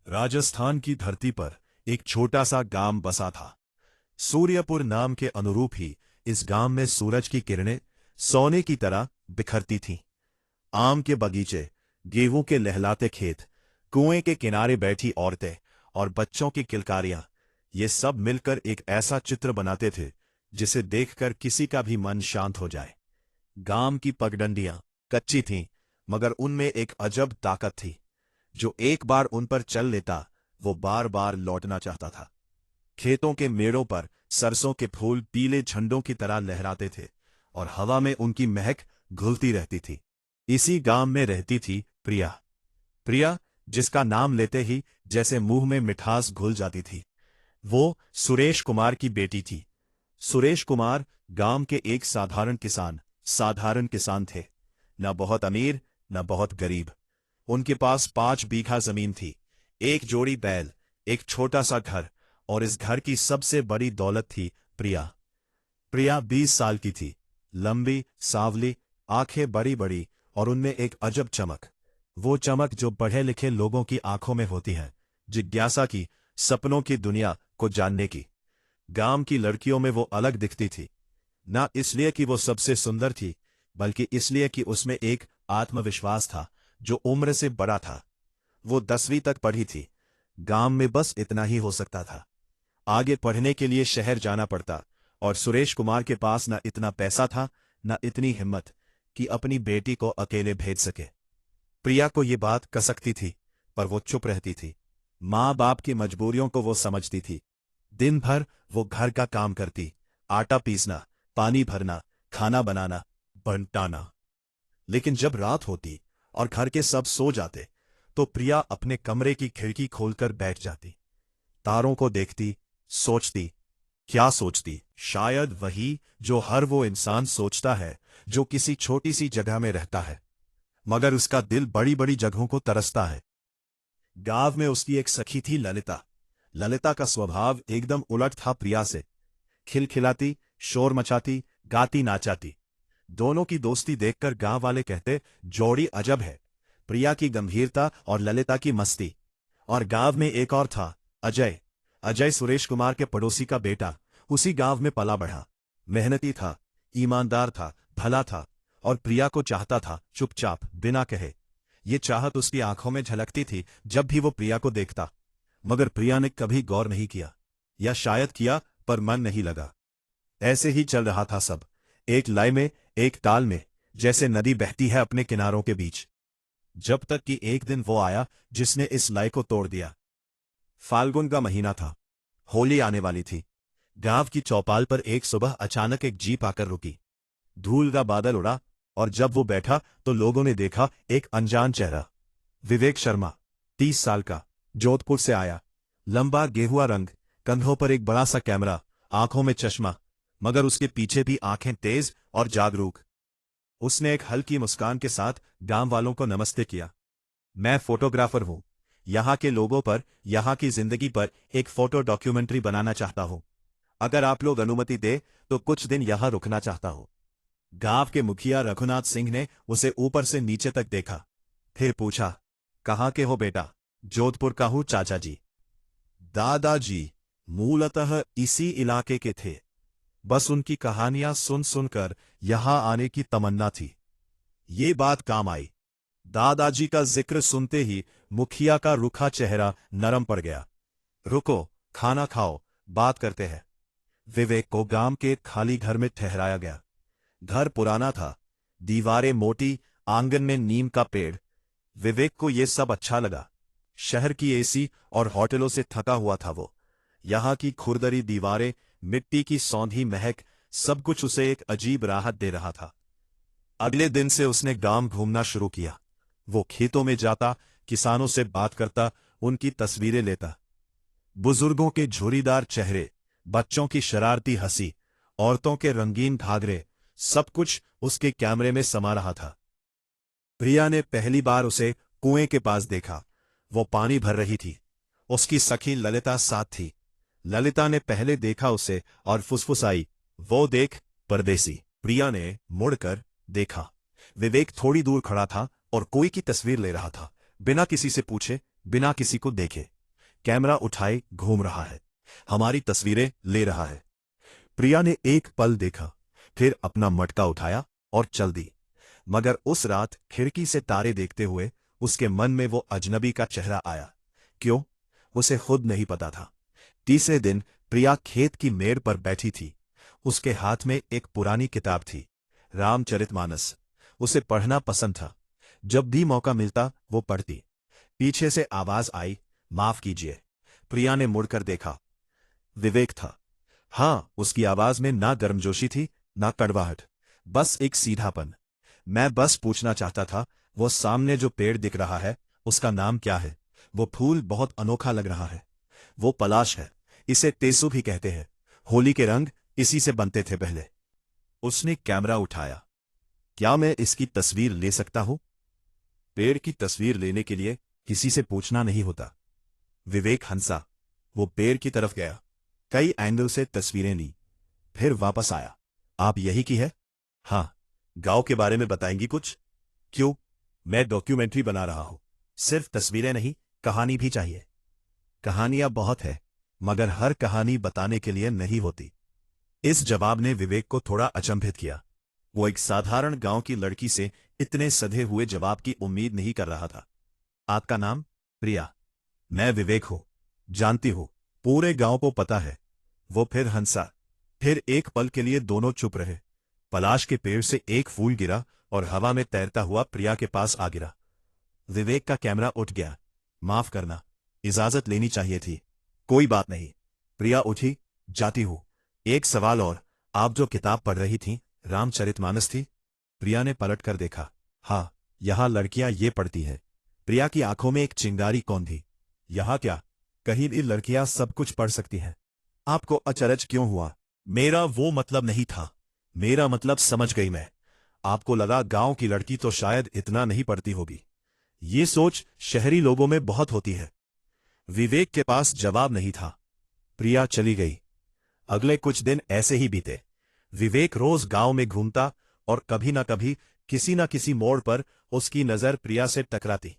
राजस्थान की धरती पर एक छोटा सा गांव बसा था। सूर्यपुर नाम के अनुरूप ही इस गांव में सूरज की किरणें सोने की तरह बिखरती थीं। आम के बगीचे, गेहूं के लहलाते खेत, कुएं के किनारे बैठी औरतें और बच्चों की किलकारियां, ये सब मिलकर एक ऐसा चित्र बनाते थे जिसे देखकर किसी का भी मन शांत हो जाए। गांव की पगडंडियां कच्ची थीं, मगर उनमें एक अजब ताकत थी। जो एक बार उन पर चल लेता, वो बार बार लौटना चाहता था। खेतों के मेड़ों पर सरसों के फूल पीले झंडों की तरह लहराते थे और हवा में उनकी महक घुलती रहती थी। इसी गांव में रहती थी प्रिया। प्रिया, जिसका नाम लेते ही जैसे मुंह में मिठास घुल जाती थी। वो सुरेश कुमार की बेटी थी। सुरेश कुमार गांव के एक साधारण किसान थे। न बहुत अमीर, न बहुत गरीब। उनके पास 5 बीघा जमीन थी, एक जोड़ी बैल, एक छोटा सा घर, और इस घर की सबसे बड़ी दौलत थी प्रिया। प्रिया 20 साल की थी, लंबी, सांवली, आंखें बड़ी बड़ी और उनमें एक अजब चमक। वो चमक जो पढ़े लिखे लोगों की आंखों में होती है, जिज्ञासा की, सपनों की दुनिया को जानने की। गांव की लड़कियों में वो अलग दिखती थी, ना इसलिए कि वो सबसे सुंदर थी, बल्कि इसलिए कि उसमें एक आत्मविश्वास था जो उम्र से बड़ा था। वो 10वीं तक पढ़ी थी। गांव में बस इतना ही हो सकता था। आगे पढ़ने के लिए शहर जाना पड़ता, और सुरेश कुमार के पास न इतना पैसा था, न इतनी हिम्मत कि अपनी बेटी को अकेले भेज सके। प्रिया को ये बात कसकती थी, पर वो चुप रहती थी। माँ बाप की मजबूरियों को वो समझती थी। दिन भर वो घर का काम करती, आटा पीसना, पानी भरना, खाना बनाना, बंटाना। लेकिन जब रात होती और घर के सब सो जाते, तो प्रिया अपने कमरे की खिड़की खोलकर बैठ जाती। तारों को देखती, सोचती। क्या सोचती? शायद वही जो हर वो इंसान सोचता है जो किसी छोटी सी जगह में रहता है, मगर उसका दिल बड़ी बड़ी जगहों को तरसता है। गांव में उसकी एक सखी थी, ललिता। ललिता का स्वभाव एकदम उलट था प्रिया से। खिलखिलाती, शोर मचाती, गाती नाचाती। दोनों की दोस्ती देखकर गांव वाले कहते, जोड़ी अजब है। प्रिया की गंभीरता और ललिता की मस्ती। और गांव में एक और था, अजय। अजय सुरेश कुमार के पड़ोसी का बेटा, उसी गांव में पला बढ़ा। मेहनती था, ईमानदार था, भला था, और प्रिया को चाहता था, चुपचाप, बिना कहे। ये चाहत उसकी आंखों में झलकती थी जब भी वो प्रिया को देखता। मगर प्रिया ने कभी गौर नहीं किया, या शायद किया पर मन नहीं लगा। ऐसे ही चल रहा था सब, एक लय में, एक ताल में, जैसे नदी बहती है अपने किनारों के बीच। जब तक कि एक दिन वो आया जिसने इस लय को तोड़ दिया। फाल्गुन का महीना था, होली आने वाली थी। गांव की चौपाल पर एक सुबह अचानक एक जीप आकर रुकी। धूल का बादल उड़ा, और जब वो बैठा तो लोगों ने देखा एक अनजान चेहरा। विवेक शर्मा, 30 साल का, जोधपुर से आया। लंबा गेहुआ रंग, कंधों पर एक बड़ा सा कैमरा, आंखों में चश्मा, मगर उसके पीछे भी आंखें तेज और जागरूक। उसने एक हल्की मुस्कान के साथ गांव वालों को नमस्ते किया। मैं फोटोग्राफर हूं, यहां के लोगों पर, यहां की जिंदगी पर एक फोटो डॉक्यूमेंट्री बनाना चाहता हूं। अगर आप लोग अनुमति दे तो कुछ दिन यहां रुकना चाहता हूं। गांव के मुखिया रघुनाथ सिंह ने उसे ऊपर से नीचे तक देखा, फिर पूछा, कहाँ के हो बेटा? जोधपुर का हूं चाचा जी। दादाजी मूलतः इसी इलाके के थे, बस उनकी कहानियां सुन सुनकर यहां आने की तमन्ना थी। ये बात काम आई। दादाजी का जिक्र सुनते ही मुखिया का रूखा चेहरा नरम पड़ गया। रुको, खाना खाओ, बात करते हैं। विवेक को गांव के खाली घर में ठहराया गया। घर पुराना था, दीवारें मोटी, आंगन में नीम का पेड़। विवेक को ये सब अच्छा लगा। शहर की एसी और होटलों से थका हुआ था वो। यहां की खुरदरी दीवारें, मिट्टी की सौंधी महक, सब कुछ उसे एक अजीब राहत दे रहा था। अगले दिन से उसने गांव घूमना शुरू किया। वो खेतों में जाता, किसानों से बात करता, उनकी तस्वीरें लेता। बुजुर्गों के झुर्रीदार चेहरे, बच्चों की शरारती हंसी, औरतों के रंगीन घाघरे, सब कुछ उसके कैमरे में समा रहा था। प्रिया ने पहली बार उसे कुएं के पास देखा। वो पानी भर रही थी। उसकी सखी ललिता साथ थी। ललिता ने पहले देखा उसे और फुसफुसाई, वो देख, परदेसी। प्रिया ने मुड़कर देखा। विवेक थोड़ी दूर खड़ा था और कोई की तस्वीर ले रहा था, बिना किसी से पूछे, बिना किसी को देखे। कैमरा उठाए घूम रहा है, हमारी तस्वीरें ले रहा है। प्रिया ने एक पल देखा, फिर अपना मटका उठाया और चल दी। मगर उस रात खिड़की से तारे देखते हुए उसके मन में वो अजनबी का चेहरा आया। क्यों, उसे खुद नहीं पता था। तीसरे दिन प्रिया खेत की मेड़ पर बैठी थी। उसके हाथ में एक पुरानी किताब थी, रामचरितमानस। उसे पढ़ना पसंद था। जब भी मौका मिलता वो पढ़ती। पीछे से आवाज आई, माफ कीजिए। प्रिया ने मुड़कर देखा। विवेक था। हाँ, उसकी आवाज में ना गर्मजोशी थी, ना कड़वाहट, बस एक सीधापन। मैं बस पूछना चाहता था, वो सामने जो पेड़ दिख रहा है, उसका नाम क्या है? वो फूल बहुत अनोखा लग रहा है। वो पलाश है, इसे तेसु भी कहते हैं। होली के रंग इसी से बनते थे पहले। उसने कैमरा उठाया। क्या मैं इसकी तस्वीर ले सकता हूं? पेड़ की तस्वीर लेने के लिए किसी से पूछना नहीं होता। विवेक हंसा। वो पेड़ की तरफ गया, कई एंगल से तस्वीरें ली, फिर वापस आया। आप यही की है? हाँ। गांव के बारे में बताएंगी कुछ? क्यों? मैं डॉक्यूमेंट्री बना रहा हूं। सिर्फ तस्वीरें नहीं, कहानी भी चाहिए। कहानियां बहुत है, मगर हर कहानी बताने के लिए नहीं होती। इस जवाब ने विवेक को थोड़ा अचंभित किया। वो एक साधारण गांव की लड़की से इतने सधे हुए जवाब की उम्मीद नहीं कर रहा था। आपका नाम? प्रिया। मैं विवेक हूं। जानती हूं, पूरे गांव को पता है। वो फिर हंसा। फिर एक पल के लिए दोनों चुप रहे। पलाश के पेड़ से एक फूल गिरा और हवा में तैरता हुआ प्रिया के पास आ गिरा। विवेक का कैमरा उठ गया। माफ करना, इजाजत लेनी चाहिए थी। कोई बात नहीं। प्रिया उठी। जाती हूं। एक सवाल और, आप जो किताब पढ़ रही थीं, रामचरितमानस थी? प्रिया ने पलट कर देखा। हाँ, यहां लड़कियां ये पढ़ती हैं। प्रिया की आंखों में एक चिंगारी कौन थी। यहां क्या, कहीं भी लड़कियां सब कुछ पढ़ सकती हैं? आपको अचरज क्यों हुआ? मेरा वो मतलब नहीं था। मेरा मतलब समझ गई मैं। आपको लगा गांव की लड़की तो शायद इतना नहीं पढ़ती होगी। ये सोच शहरी लोगों में बहुत होती है। विवेक के पास जवाब नहीं था। प्रिया चली गई। अगले कुछ दिन ऐसे ही बीते। विवेक रोज गांव में घूमता और कभी न कभी किसी न किसी मोड़ पर उसकी नजर प्रिया से टकराती।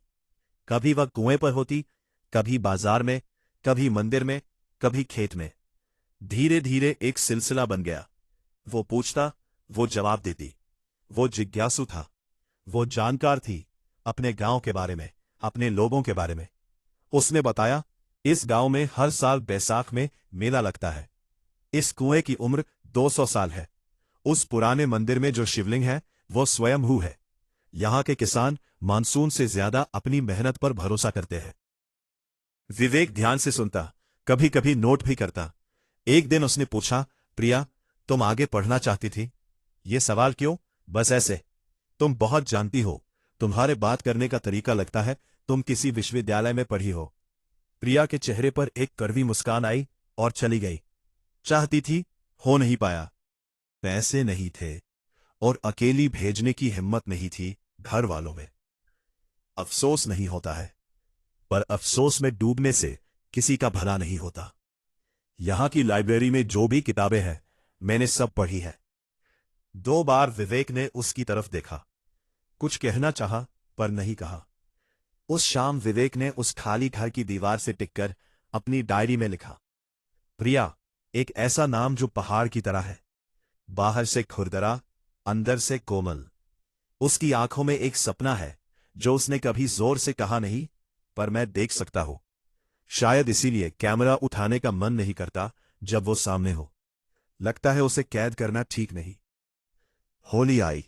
कभी वह कुएं पर होती, कभी बाजार में, कभी मंदिर में, कभी खेत में। धीरे धीरे एक सिलसिला बन गया। वो पूछता, वो जवाब देती। वो जिज्ञासु था। वो जानकार थी, अपने गांव के बारे में, अपने लोगों के बारे में। उसने बताया, इस गांव में हर साल बैसाख में मेला लगता है। इस कुएं की उम्र 200 साल है। उस पुराने मंदिर में जो शिवलिंग है, वो स्वयंभू है। यहां के किसान मानसून से ज्यादा अपनी मेहनत पर भरोसा करते हैं। विवेक ध्यान से सुनता, कभी कभी नोट भी करता। एक दिन उसने पूछा, प्रिया, तुम आगे पढ़ना चाहती थी? ये सवाल क्यों? बस ऐसे। तुम बहुत जानती हो, तुम्हारे बात करने का तरीका लगता है तुम किसी विश्वविद्यालय में पढ़ी हो। प्रिया के चेहरे पर एक कड़वी मुस्कान आई और चली गई। चाहती थी, हो नहीं पाया। पैसे नहीं थे और अकेली भेजने की हिम्मत नहीं थी घर वालों में। अफसोस नहीं होता है, पर अफसोस में डूबने से किसी का भला नहीं होता। यहां की लाइब्रेरी में जो भी किताबें हैं, मैंने सब पढ़ी है। 2 बार विवेक ने उसकी तरफ देखा। कुछ कहना चाहा, पर नहीं कहा। उस शाम विवेक ने उस खाली घर की दीवार से टिककर अपनी डायरी में लिखा, प्रिया, एक ऐसा नाम जो पहाड़ की तरह है, बाहर से खुरदरा, अंदर से कोमल। उसकी आंखों में एक सपना है जो उसने कभी जोर से कहा नहीं, पर मैं देख सकता हूं। शायद इसीलिए कैमरा उठाने का मन नहीं करता जब वो सामने हो। लगता है उसे कैद करना ठीक नहीं। होली आई।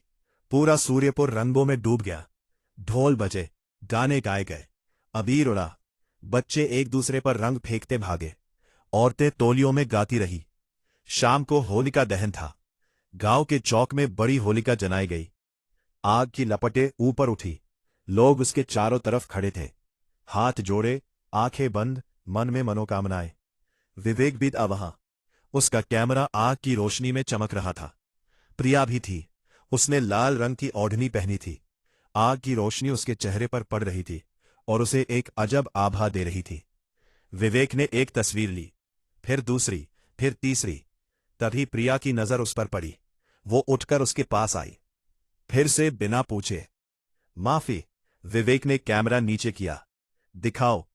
पूरा सूर्यपुर रंगों में डूब गया। ढोल बजे, गाने गाए गए, अबीर उड़ा, बच्चे एक दूसरे पर रंग फेंकते भागे, औरतें तोलियों में गाती रही। शाम को होलिका दहन था। गांव के चौक में बड़ी होलिका जलाई गई। आग की लपटें ऊपर उठी। लोग उसके चारों तरफ खड़े थे, हाथ जोड़े, आंखें बंद, मन में मनोकामनाएं। विवेक भी था वहां। उसका कैमरा आग की रोशनी में चमक रहा था। प्रिया भी थी। उसने लाल रंग की ओढ़नी पहनी थी। आग की रोशनी उसके चेहरे पर पड़ रही थी और उसे एक अजब आभा दे रही थी। विवेक ने एक तस्वीर ली, फिर दूसरी, फिर तीसरी। तभी प्रिया की नजर उस पर पड़ी। वो उठकर उसके पास आई, फिर से बिना पूछे। माफी। विवेक ने कैमरा नीचे किया। दिखाओ।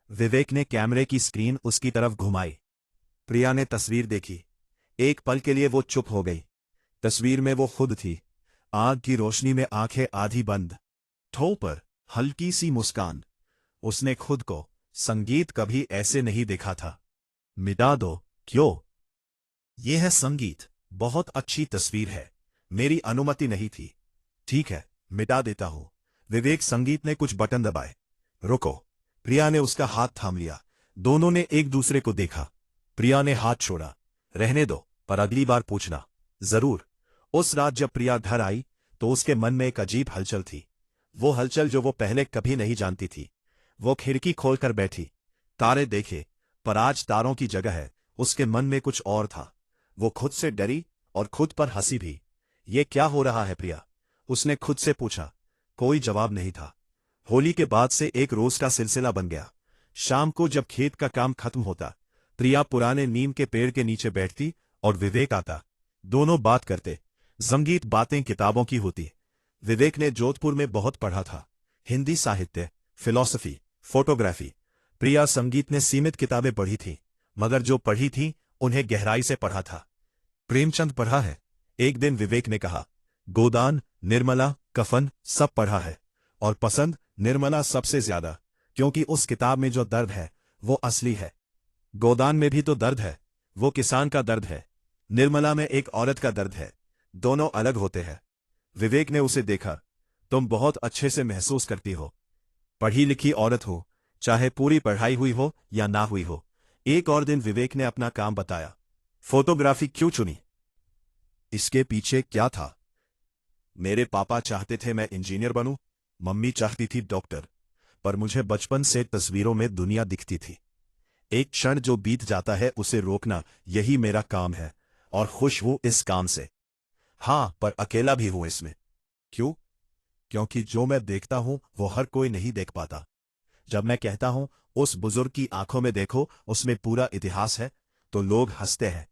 विवेक ने कैमरे की स्क्रीन उसकी तरफ घुमाई। प्रिया ने तस्वीर देखी। एक पल के लिए वो चुप हो गई। तस्वीर में वो खुद थी, आग की रोशनी में आंखें आधी बंद, ठों पर हल्की सी मुस्कान। उसने खुद को संगीत कभी ऐसे नहीं देखा था। मिटा दो। क्यों? ये है संगीत, बहुत अच्छी तस्वीर है, मेरी अनुमति नहीं थी। ठीक है, मिटा देता हूं। विवेक संगीत ने कुछ बटन दबाए। रुको। प्रिया ने उसका हाथ थाम लिया। दोनों ने एक दूसरे को देखा। प्रिया ने हाथ छोड़ा। रहने दो, पर अगली बार पूछना। जरूर। उस रात जब प्रिया घर आई तो उसके मन में एक अजीब हलचल थी। वो हलचल जो वो पहले कभी नहीं जानती थी। वो खिड़की खोलकर बैठी, तारे देखे, पर आज तारों की जगह है उसके मन में कुछ और था। वो खुद से डरी और खुद पर हंसी भी। ये क्या हो रहा है प्रिया? उसने खुद से पूछा। कोई जवाब नहीं था। होली के बाद से एक रोज का सिलसिला बन गया। शाम को जब खेत का काम खत्म होता, प्रिया पुराने नीम के पेड़ के नीचे बैठती और विवेक आता। दोनों बात करते। संगीत बातें किताबों की होती। विवेक ने जोधपुर में बहुत पढ़ा था, हिंदी साहित्य, फिलॉसफी, फोटोग्राफी। प्रिया संगीत ने सीमित किताबें पढ़ी थी, मगर जो पढ़ी थी उन्हें गहराई से पढ़ा था। प्रेमचंद पढ़ा है? एक दिन विवेक ने कहा। गोदान, निर्मला, कफन सब पढ़ा है, और पसंद निर्मला सबसे ज्यादा, क्योंकि उस किताब में जो दर्द है वो असली है। गोदान में भी तो दर्द है, वो किसान का दर्द है। निर्मला में एक औरत का दर्द है। दोनों अलग होते हैं। विवेक ने उसे देखा। तुम बहुत अच्छे से महसूस करती हो। पढ़ी लिखी औरत हो, चाहे पूरी पढ़ाई हुई हो या ना हुई हो। एक और दिन विवेक ने अपना काम बताया। फोटोग्राफी क्यों चुनी? इसके पीछे क्या था? मेरे पापा चाहते थे मैं इंजीनियर बनूं, मम्मी चाहती थी डॉक्टर, पर मुझे बचपन से तस्वीरों में दुनिया दिखती थी। एक क्षण जो बीत जाता है उसे रोकना, यही मेरा काम है, और खुश हूं इस काम से। हाँ, पर अकेला भी हूं इसमें। क्यों? क्योंकि जो मैं देखता हूं वो हर कोई नहीं देख पाता। जब मैं कहता हूं उस बुजुर्ग की आंखों में देखो, उसमें पूरा इतिहास है, तो लोग हंसते हैं।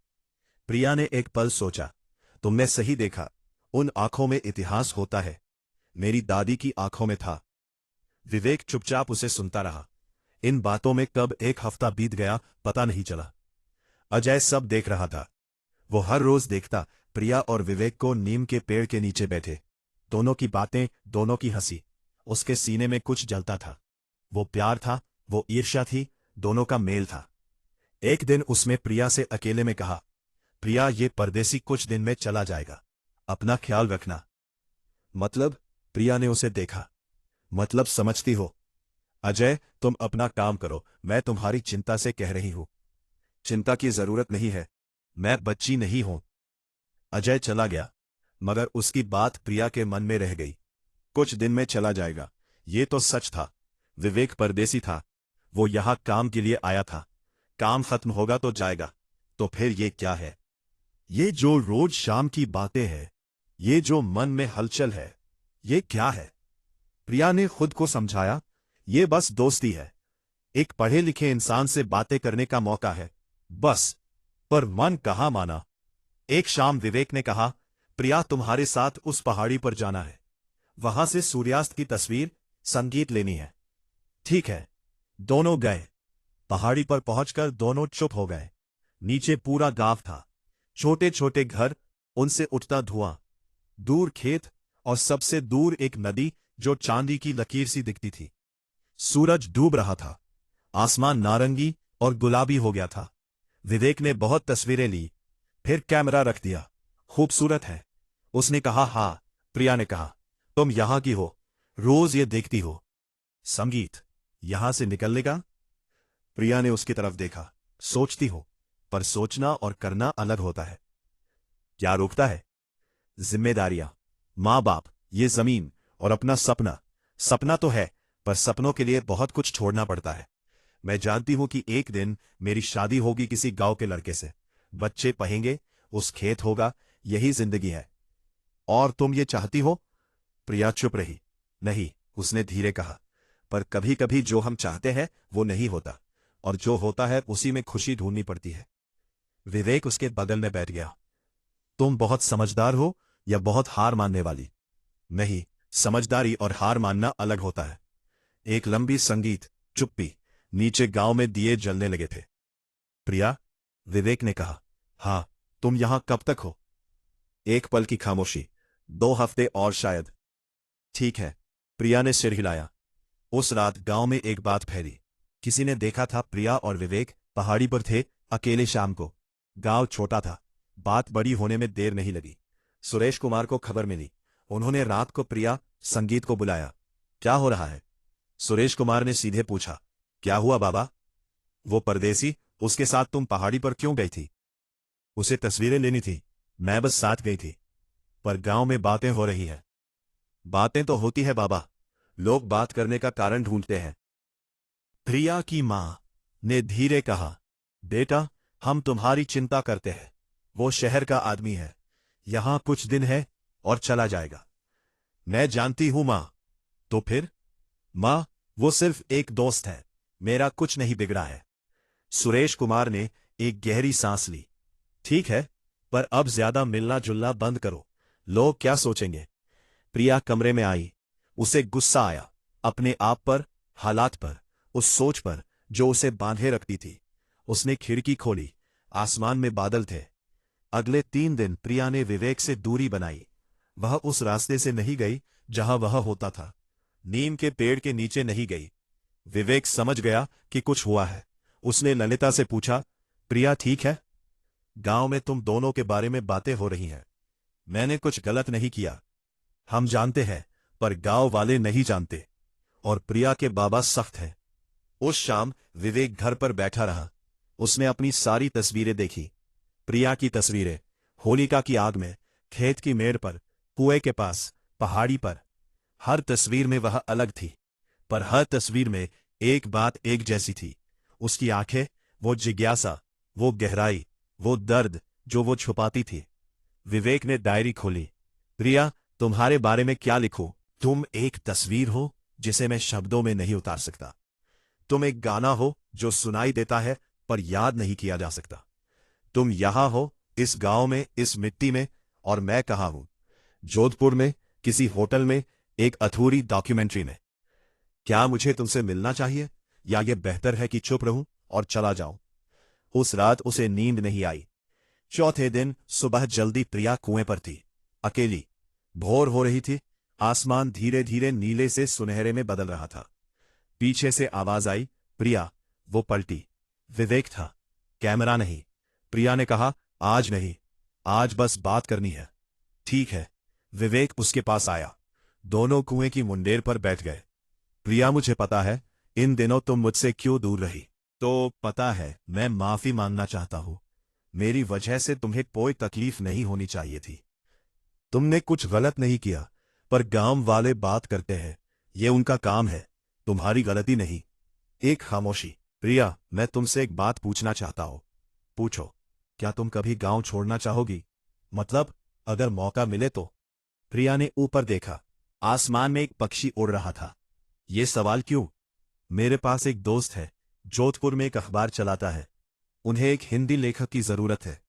प्रिया ने एक पल सोचा। तुमने सही देखा, उन आंखों में इतिहास होता है। मेरी दादी की आंखों में था। विवेक चुपचाप उसे सुनता रहा। इन बातों में कब एक हफ्ता बीत गया पता नहीं चला। अजय सब देख रहा था। वो हर रोज देखता प्रिया और विवेक को नीम के पेड़ के नीचे बैठे। दोनों की बातें, दोनों की हंसी। उसके सीने में कुछ जलता था। वो प्यार था, वो ईर्ष्या थी, दोनों का मेल था। एक दिन उसने प्रिया से अकेले में कहा, प्रिया, ये परदेसी कुछ दिन में चला जाएगा, अपना ख्याल रखना। मतलब? प्रिया ने उसे देखा। मतलब समझती हो? अजय, तुम अपना काम करो, मैं तुम्हारी चिंता से कह रही हूं। चिंता की जरूरत नहीं है, मैं बच्ची नहीं हूं। अजय चला गया, मगर उसकी बात प्रिया के मन में रह गई। कुछ दिन में चला जाएगा, ये तो सच था। विवेक परदेसी था, वो यहां काम के लिए आया था। काम खत्म होगा तो जाएगा, तो फिर ये क्या है? ये जो रोज शाम की बातें हैं, ये जो मन में हलचल है, ये क्या है? प्रिया ने खुद को समझाया, ये बस दोस्ती है, एक पढ़े लिखे इंसान से बातें करने का मौका है, बस। पर मन कहाँ माना। एक शाम विवेक ने कहा, प्रिया, तुम्हारे साथ उस पहाड़ी पर जाना है, वहां से सूर्यास्त की तस्वीर, संगीत लेनी है। ठीक है। दोनों गए। पहाड़ी पर पहुंचकर दोनों चुप हो गए। नीचे पूरा गांव था, छोटे छोटे घर, उनसे उठता धुआं, दूर खेत, और सबसे दूर एक नदी जो चांदी की लकीर सी दिखती थी। सूरज डूब रहा था, आसमान नारंगी और गुलाबी हो गया था। विवेक ने बहुत तस्वीरें ली, फिर कैमरा रख दिया। खूबसूरत है, उसने कहा। हाँ, प्रिया ने कहा। तुम यहां की हो, रोज ये देखती हो। संगीत यहां से निकलने का? प्रिया ने उसकी तरफ देखा। सोचती हो, पर सोचना और करना अलग होता है। क्या रोकता है? जिम्मेदारियां, माँ बाप, ये जमीन, और अपना सपना। सपना तो है, पर सपनों के लिए बहुत कुछ छोड़ना पड़ता है। मैं जानती हूं कि एक दिन मेरी शादी होगी किसी गांव के लड़के से, बच्चे पहेंगे, उस खेत होगा, यही जिंदगी है। और तुम ये चाहती हो? प्रिया चुप रही। नहीं, उसने धीरे कहा, पर कभी कभी जो हम चाहते हैं वो नहीं होता, और जो होता है उसी में खुशी ढूंढनी पड़ती है। विवेक उसके बगल में बैठ गया। तुम बहुत समझदार हो या बहुत हार मानने वाली? नहीं, समझदारी और हार मानना अलग होता है। एक लंबी संगीत चुप्पी। नीचे गांव में दिए जलने लगे थे। प्रिया, विवेक ने कहा। हाँ, तुम यहां कब तक हो? एक पल की खामोशी। 2 हफ्ते और शायद। ठीक है, प्रिया ने सिर हिलाया। उस रात गांव में एक बात फैली। किसी ने देखा था प्रिया और विवेक पहाड़ी पर थे, अकेले शाम को। गांव छोटा था, बात बड़ी होने में देर नहीं लगी। सुरेश कुमार को खबर मिली। उन्होंने रात को प्रिया, संगीत को बुलाया। क्या हो रहा है? सुरेश कुमार ने सीधे पूछा। क्या हुआ बाबा? वो परदेसी, उसके साथ तुम पहाड़ी पर क्यों गई थी? उसे तस्वीरें लेनी थी, मैं बस साथ गई थी। पर गांव में बातें हो रही हैं। बातें तो होती है बाबा, लोग बात करने का कारण ढूंढते हैं। प्रिया की मां ने धीरे कहा। बेटा, हम तुम्हारी चिंता करते हैं। वो शहर का आदमी है, यहां कुछ दिन है और चला जाएगा। मैं जानती हूं मां। तो फिर? मां, वो सिर्फ एक दोस्त है, मेरा कुछ नहीं बिगड़ा है। सुरेश कुमार ने एक गहरी सांस ली। ठीक है, पर अब ज्यादा मिलना जुलना बंद करो, लोग क्या सोचेंगे? प्रिया कमरे में आई। उसे गुस्सा आया, अपने आप पर, हालात पर, उस सोच पर जो उसे बांधे रखती थी। उसने खिड़की खोली। आसमान में बादल थे। अगले 3 दिन प्रिया ने विवेक से दूरी बनाई। वह उस रास्ते से नहीं गई जहां वह होता था। नीम के पेड़ के नीचे नहीं गई। विवेक समझ गया कि कुछ हुआ है। उसने ललिता से पूछा, प्रिया ठीक है? गांव में तुम दोनों के बारे में बातें हो रही हैं। मैंने कुछ गलत नहीं किया। हम जानते हैं, पर गांव वाले नहीं जानते। और प्रिया के बाबा सख्त हैं। उस शाम विवेक घर पर बैठा रहा। उसने अपनी सारी तस्वीरें देखी। प्रिया की तस्वीरें, होलिका की आग में, खेत की मेड़ पर, कुएं के पास, पहाड़ी पर। हर तस्वीर में वह अलग थी, पर हर तस्वीर में एक बात एक जैसी थी। उसकी आंखें, वो जिज्ञासा, वो गहराई, वो दर्द जो वो छुपाती थी। विवेक ने डायरी खोली। प्रिया, तुम्हारे बारे में क्या लिखूं? तुम एक तस्वीर हो जिसे मैं शब्दों में नहीं उतार सकता। तुम एक गाना हो जो सुनाई देता है पर याद नहीं किया जा सकता। तुम यहां हो, इस गांव में, इस मिट्टी में, और मैं कहां हूं? जोधपुर में, किसी होटल में, एक अधूरी डॉक्यूमेंट्री में। क्या मुझे तुमसे मिलना चाहिए, या यह बेहतर है कि चुप रहूं और चला जाऊं? उस रात उसे नींद नहीं आई। चौथे दिन सुबह जल्दी प्रिया कुएं पर थी, अकेली। भोर हो रही थी। आसमान धीरे धीरे नीले से सुनहरे में बदल रहा था। पीछे से आवाज आई, प्रिया। वो पलटी। विवेक था, कैमरा नहीं। प्रिया ने कहा, आज नहीं, आज बस बात करनी है। ठीक है। विवेक उसके पास आया। दोनों कुएं की मुंडेर पर बैठ गए। प्रिया, मुझे पता है इन दिनों तुम मुझसे क्यों दूर रही। तो पता है, मैं माफी मांगना चाहता हूं। मेरी वजह से तुम्हें कोई तकलीफ नहीं होनी चाहिए थी। तुमने कुछ गलत नहीं किया, पर गांव वाले बात करते हैं, ये उनका काम है, तुम्हारी गलती नहीं। एक खामोशी। प्रिया, मैं तुमसे एक बात पूछना चाहता हूं। पूछो। क्या तुम कभी गांव छोड़ना चाहोगी? मतलब, अगर मौका मिले तो। प्रिया ने ऊपर देखा। आसमान में एक पक्षी उड़ रहा था। ये सवाल क्यों? मेरे पास एक दोस्त है, जोधपुर में एक अखबार चलाता है। उन्हें एक हिंदी लेखक की जरूरत है,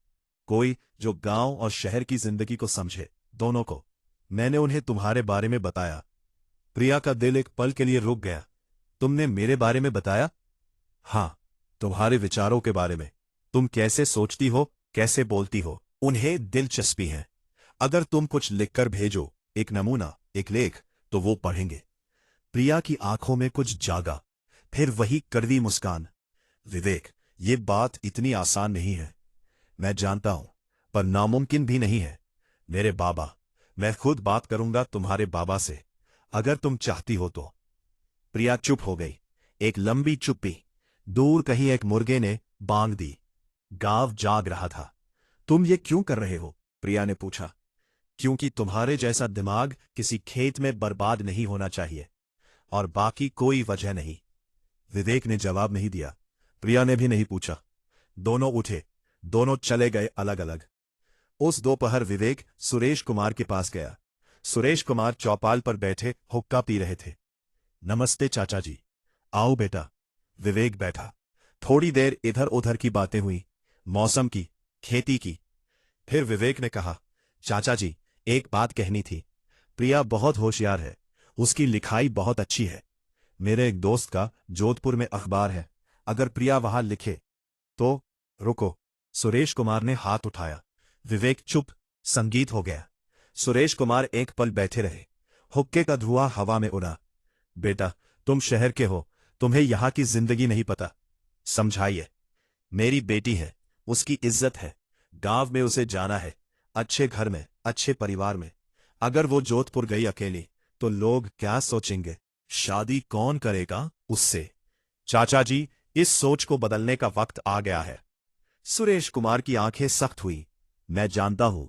कोई जो गांव और शहर की जिंदगी को समझे, दोनों को। मैंने उन्हें तुम्हारे बारे में बताया। प्रिया का दिल एक पल के लिए रुक गया। तुमने मेरे बारे में बताया? हाँ, तुम्हारे विचारों के बारे में। तुम कैसे सोचती हो, कैसे बोलती हो, उन्हें दिलचस्पी है। अगर तुम कुछ लिखकर भेजो, एक नमूना, एक लेख, तो वो पढ़ेंगे। प्रिया की आंखों में कुछ जागा, फिर वही कड़वी मुस्कान। विवेक, ये बात इतनी आसान नहीं है, मैं जानता हूं, पर नामुमकिन भी नहीं है। मेरे बाबा, मैं खुद बात करूंगा तुम्हारे बाबा से, अगर तुम चाहती हो तो। प्रिया चुप हो गई। एक लंबी चुप्पी। दूर कहीं एक मुर्गे ने बांग दी। गांव जाग रहा था। तुम ये क्यों कर रहे हो? प्रिया ने पूछा। क्योंकि तुम्हारे जैसा दिमाग किसी खेत में बर्बाद नहीं होना चाहिए, और बाकी कोई वजह नहीं। विवेक ने जवाब नहीं दिया। प्रिया ने भी नहीं पूछा। दोनों उठे, दोनों चले गए अलग अलग। उस दोपहर विवेक सुरेश कुमार के पास गया। सुरेश कुमार चौपाल पर बैठे हुक्का पी रहे थे। नमस्ते चाचा जी। आओ बेटा। विवेक बैठा। थोड़ी देर इधर उधर की बातें हुई, मौसम की, खेती की। फिर विवेक ने कहा, चाचा जी, एक बात कहनी थी। प्रिया बहुत होशियार है, उसकी लिखाई बहुत अच्छी है। मेरे एक दोस्त का जोधपुर में अखबार है, अगर प्रिया वहां लिखे तो। रुको। सुरेश कुमार ने हाथ उठाया। विवेक चुप। संगीत हो गया। सुरेश कुमार एक पल बैठे रहे। हुक्के का धुआं हवा में उड़ा। बेटा, तुम शहर के हो, तुम्हें यहां की जिंदगी नहीं पता। समझाइए। मेरी बेटी है, उसकी इज्जत है, गांव में उसे जाना है, अच्छे घर में, अच्छे परिवार में। अगर वो जोधपुर गई अकेली तो लोग क्या सोचेंगे? शादी कौन करेगा उससे? चाचा जी, इस सोच को बदलने का वक्त आ गया है। सुरेश कुमार की आंखें सख्त हुई। मैं जानता हूं,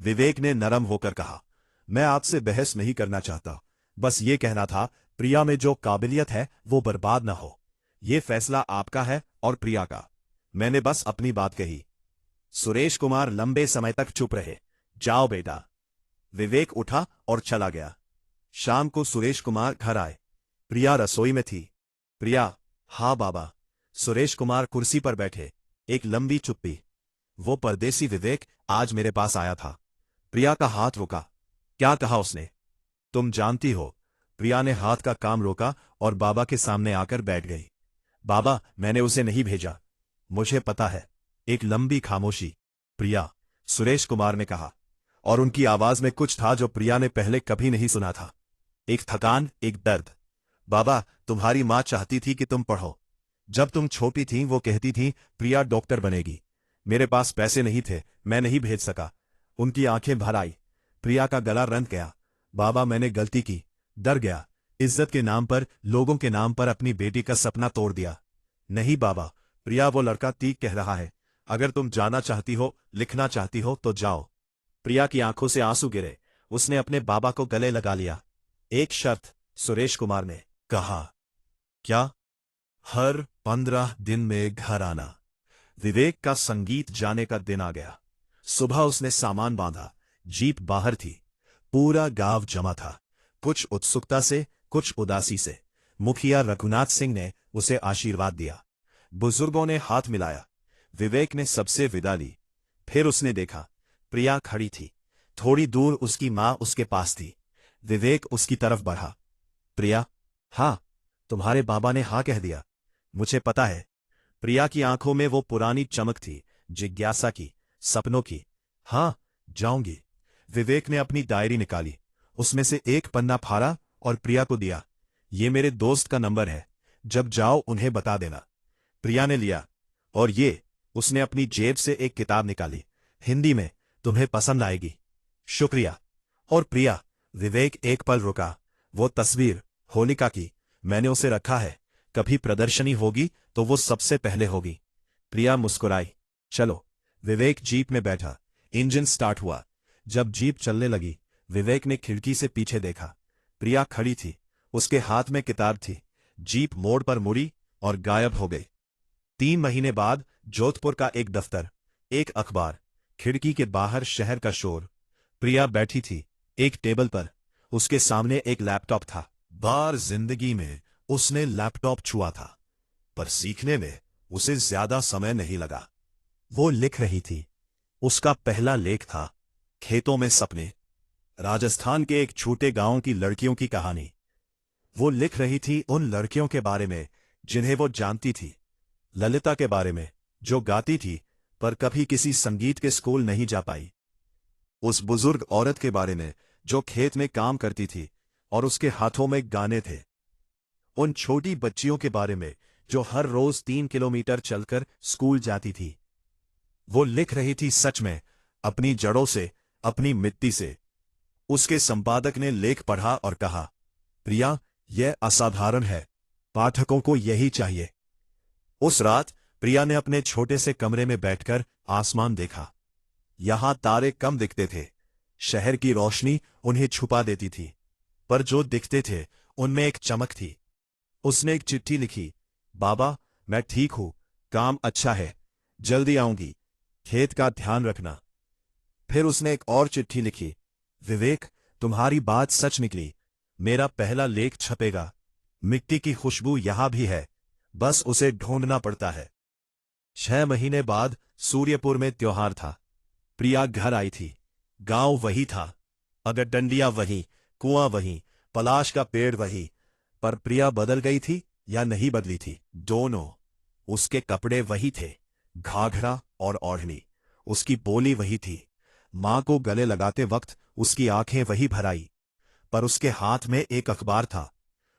विवेक ने नरम होकर कहा। मैं आपसे बहस नहीं करना चाहता, बस ये कहना था, प्रिया में जो काबिलियत है वो बर्बाद ना हो। ये फैसला आपका है और प्रिया का। मैंने बस अपनी बात कही। सुरेश कुमार लंबे समय तक चुप रहे। जाओ बेटा। विवेक उठा और चला गया। शाम को सुरेश कुमार घर आए। प्रिया रसोई में थी। प्रिया। हाँ बाबा। सुरेश कुमार कुर्सी पर बैठे। एक लंबी चुप्पी। वो परदेसी विवेक आज मेरे पास आया था। प्रिया का हाथ रुका। क्या कहा उसने? तुम जानती हो। प्रिया ने हाथ का काम रोका और बाबा के सामने आकर बैठ गई। बाबा, मैंने उसे नहीं भेजा। मुझे पता है। एक लंबी खामोशी। प्रिया, सुरेश कुमार ने कहा, और उनकी आवाज में कुछ था जो प्रिया ने पहले कभी नहीं सुना था। एक थकान, एक दर्द। बाबा, तुम्हारी मां चाहती थी कि तुम पढ़ो। जब तुम छोटी थीं वो कहती थीं प्रिया डॉक्टर बनेगी। मेरे पास पैसे नहीं थे, मैं नहीं भेज सका। उनकी आंखें भर आई। प्रिया का गला रंध गया। बाबा, मैंने गलती की, डर गया, इज्जत के नाम पर, लोगों के नाम पर अपनी बेटी का सपना तोड़ दिया। नहीं बाबा, प्रिया वो लड़का तीक कह रहा है। अगर तुम जाना चाहती हो, लिखना चाहती हो तो जाओ। प्रिया की आंखों से आंसू गिरे। उसने अपने बाबा को गले लगा लिया। एक शर्त, सुरेश कुमार ने कहा। क्या? हर 15 दिन में घर आना। विवेक का संगीत जाने का दिन आ गया। सुबह उसने सामान बांधा। जीप बाहर थी। पूरा गांव जमा था, कुछ उत्सुकता से, कुछ उदासी से। मुखिया रघुनाथ सिंह ने उसे आशीर्वाद दिया। बुजुर्गों ने हाथ मिलाया। विवेक ने सबसे विदा ली। फिर उसने देखा, प्रिया खड़ी थी। थोड़ी दूर उसकी मां उसके पास थी। विवेक उसकी तरफ बढ़ा। प्रिया। हाँ। तुम्हारे बाबा ने हाँ कह दिया। मुझे पता है। प्रिया की आंखों में वो पुरानी चमक थी, जिज्ञासा की, सपनों की। हाँ, जाऊंगी। विवेक ने अपनी डायरी निकाली। उसमें से एक पन्ना फाड़ा और प्रिया को दिया। ये मेरे दोस्त का नंबर है, जब जाओ उन्हें बता देना। प्रिया ने लिया। और ये, उसने अपनी जेब से एक किताब निकाली। हिंदी में, तुम्हें पसंद आएगी। शुक्रिया। और प्रिया। विवेक एक पल रुका। वो तस्वीर, होलिका की, मैंने उसे रखा है। कभी प्रदर्शनी होगी तो वो सबसे पहले होगी। प्रिया मुस्कुराई। चलो। विवेक जीप में बैठा। इंजन स्टार्ट हुआ। जब जीप चलने लगी, विवेक ने खिड़की से पीछे देखा। प्रिया खड़ी थी, उसके हाथ में किताब थी। जीप मोड़ पर मुड़ी और गायब हो गई। 3 महीने बाद जोधपुर का एक दफ्तर, एक अखबार, खिड़की के बाहर शहर का शोर। प्रिया बैठी थी, एक टेबल पर। उसके सामने एक लैपटॉप था। बार जिंदगी में उसने लैपटॉप छुआ था, पर सीखने में उसे ज्यादा समय नहीं लगा। वो लिख रही थी। उसका पहला लेख था, खेतों में सपने। राजस्थान के एक छोटे गांव की लड़कियों की कहानी। वो लिख रही थी उन लड़कियों के बारे में जिन्हें वो जानती थी। ललिता के बारे में, जो गाती थी पर कभी किसी संगीत के स्कूल नहीं जा पाई। उस बुजुर्ग औरत के बारे में जो खेत में काम करती थी और उसके हाथों में गाने थे। उन छोटी बच्चियों के बारे में जो हर रोज 3 किलोमीटर चलकर स्कूल जाती थी। वो लिख रही थी सच में, अपनी जड़ों से, अपनी मिट्टी से। उसके संपादक ने लेख पढ़ा और कहा, प्रिया, यह असाधारण है, पाठकों को यही चाहिए। उस रात प्रिया ने अपने छोटे से कमरे में बैठकर आसमान देखा। यहां तारे कम दिखते थे, शहर की रोशनी उन्हें छुपा देती थी, पर जो दिखते थे उनमें एक चमक थी। उसने एक चिट्ठी लिखी। बाबा, मैं ठीक हूं, काम अच्छा है, जल्दी आऊंगी, खेत का ध्यान रखना। फिर उसने एक और चिट्ठी लिखी। विवेक, तुम्हारी बात सच निकली, मेरा पहला लेख छपेगा। मिट्टी की खुशबू यहां भी है, बस उसे ढूंढना पड़ता है। 6 महीने बाद सूर्यपुर में त्योहार था। प्रिया घर आई थी। गांव वही था, अगर डंडियां वही, कुआं वही, पलाश का पेड़ वही, पर प्रिया बदल गई थी या नहीं बदली थी? दोनों। उसके कपड़े वही थे, घाघरा और ओढ़नी। उसकी बोली वही थी। मां को गले लगाते वक्त उसकी आंखें वही भर आई। पर उसके हाथ में एक अखबार था।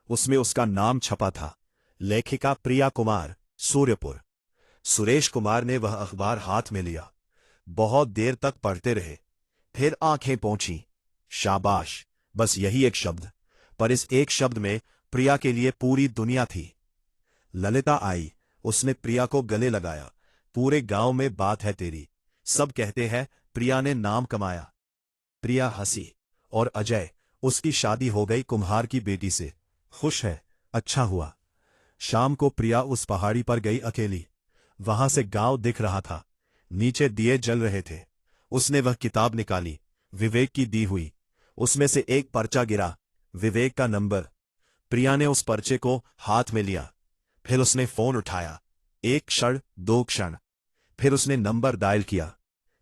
उसमें उसका नाम छपा था, लेखिका प्रिया कुमार, सूर्यपुर। सुरेश कुमार ने वह अखबार हाथ में लिया। बहुत देर तक पढ़ते रहे। फिर आंखें पहुंची। शाबाश, बस यही एक शब्द। पर इस एक शब्द में प्रिया के लिए पूरी दुनिया थी। ललिता आई। उसने प्रिया को गले लगाया। पूरे गांव में बात है तेरी। सब कहते हैं प्रिया ने नाम कमाया। प्रिया हंसी। और अजय, उसकी शादी हो गई कुम्हार की बेटी से। खुश है? अच्छा हुआ। शाम को प्रिया उस पहाड़ी पर गई अकेली। वहां से गांव दिख रहा था। नीचे दिए जल रहे थे। उसने वह किताब निकाली, विवेक की दी हुई। उसमें से एक पर्चा गिरा, विवेक का नंबर। प्रिया ने उस पर्चे को हाथ में लिया। फिर उसने फोन उठाया। एक क्षण, दो क्षण। फिर उसने नंबर डायल किया।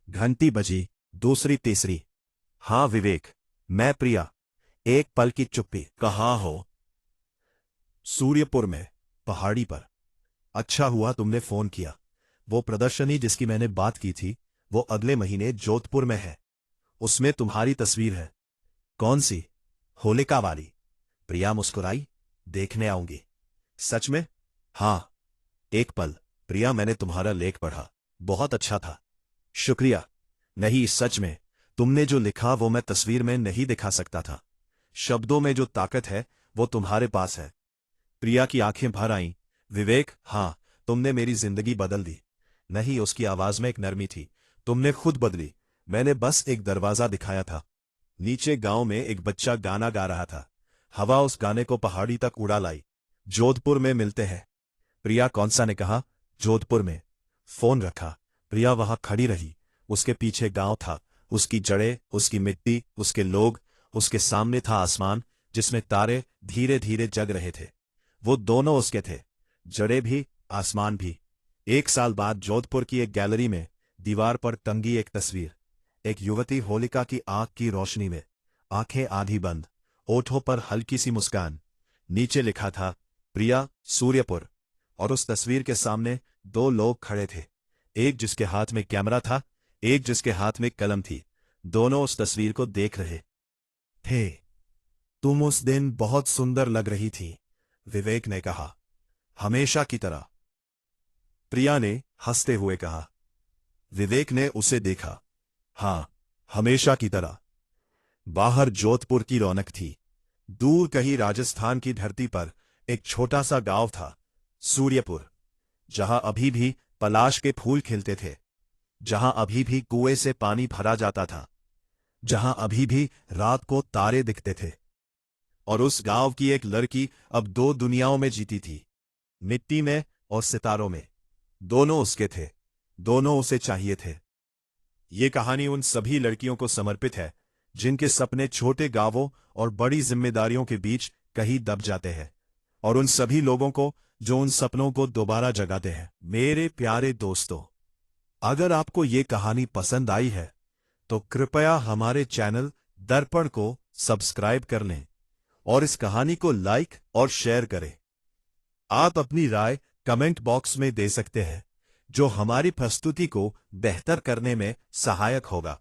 घंटी बजी, दूसरी, तीसरी। हाँ विवेक, मैं प्रिया। एक पल की चुप्पी। कहाँ हो? सूर्यपुर में, पहाड़ी पर। अच्छा हुआ तुमने फोन किया। वो प्रदर्शनी जिसकी मैंने बात की थी, वो अगले महीने जोधपुर में है। उसमें तुम्हारी तस्वीर है। कौन सी? होलिका वाली। प्रिया मुस्कुराई। देखने आऊंगी। सच में? हाँ। एक पल। प्रिया, मैंने तुम्हारा लेख पढ़ा, बहुत अच्छा था। शुक्रिया। नहीं, सच में। तुमने जो लिखा वो मैं तस्वीर में नहीं दिखा सकता था। शब्दों में जो ताकत है वो तुम्हारे पास है। प्रिया की आंखें भर आईं। विवेक, हाँ, तुमने मेरी जिंदगी बदल दी। नहीं, उसकी आवाज में एक नरमी थी। तुमने खुद बदली। मैंने बस एक दरवाजा दिखाया था। नीचे गांव में एक बच्चा गाना गा रहा था। हवा उस गाने को पहाड़ी तक उड़ा लाई। जोधपुर में मिलते हैं। प्रिया, कौन सा ने कहा? जोधपुर में। फोन रखा। प्रिया वहां खड़ी रही। उसके पीछे गांव था, उसकी जड़ें, उसकी मिट्टी, उसके लोग। उसके सामने था आसमान जिसमें तारे धीरे धीरे जग रहे थे। वो दोनों उसके थे, जड़ें भी, आसमान भी। एक साल बाद जोधपुर की एक गैलरी में दीवार पर टंगी एक तस्वीर। एक युवती होलिका की आंख की रोशनी में, आंखें आधी बंद, ओठों पर हल्की सी मुस्कान। नीचे लिखा था, प्रिया, सूर्यपुर। और उस तस्वीर के सामने दो लोग खड़े थे। एक जिसके हाथ में कैमरा था, एक जिसके हाथ में कलम थी। दोनों उस तस्वीर को देख रहे थे। तुम उस दिन बहुत सुंदर लग रही थी, विवेक ने कहा। हमेशा की तरह, प्रिया ने हंसते हुए कहा। विवेक ने उसे देखा। हाँ, हमेशा की तरह। बाहर जोधपुर की रौनक थी। दूर कहीं राजस्थान की धरती पर एक छोटा सा गांव था, सूर्यपुर, जहां अभी भी पलाश के फूल खिलते थे, जहां अभी भी कुएं से पानी भरा जाता था, जहां अभी भी रात को तारे दिखते थे। और उस गांव की एक लड़की अब दो दुनियाओं में जीती थी, मिट्टी में और सितारों में। दोनों उसके थे, दोनों उसे चाहिए थे। ये कहानी उन सभी लड़कियों को समर्पित है जिनके सपने छोटे गांवों और बड़ी जिम्मेदारियों के बीच कहीं दब जाते हैं, और उन सभी लोगों को जो उन सपनों को दोबारा जगाते हैं। मेरे प्यारे दोस्तों, अगर आपको ये कहानी पसंद आई है तो कृपया हमारे चैनल दर्पण को सब्सक्राइब कर लें और इस कहानी को लाइक और शेयर करें। आप अपनी राय कमेंट बॉक्स में दे सकते हैं, जो हमारी प्रस्तुति को बेहतर करने में सहायक होगा।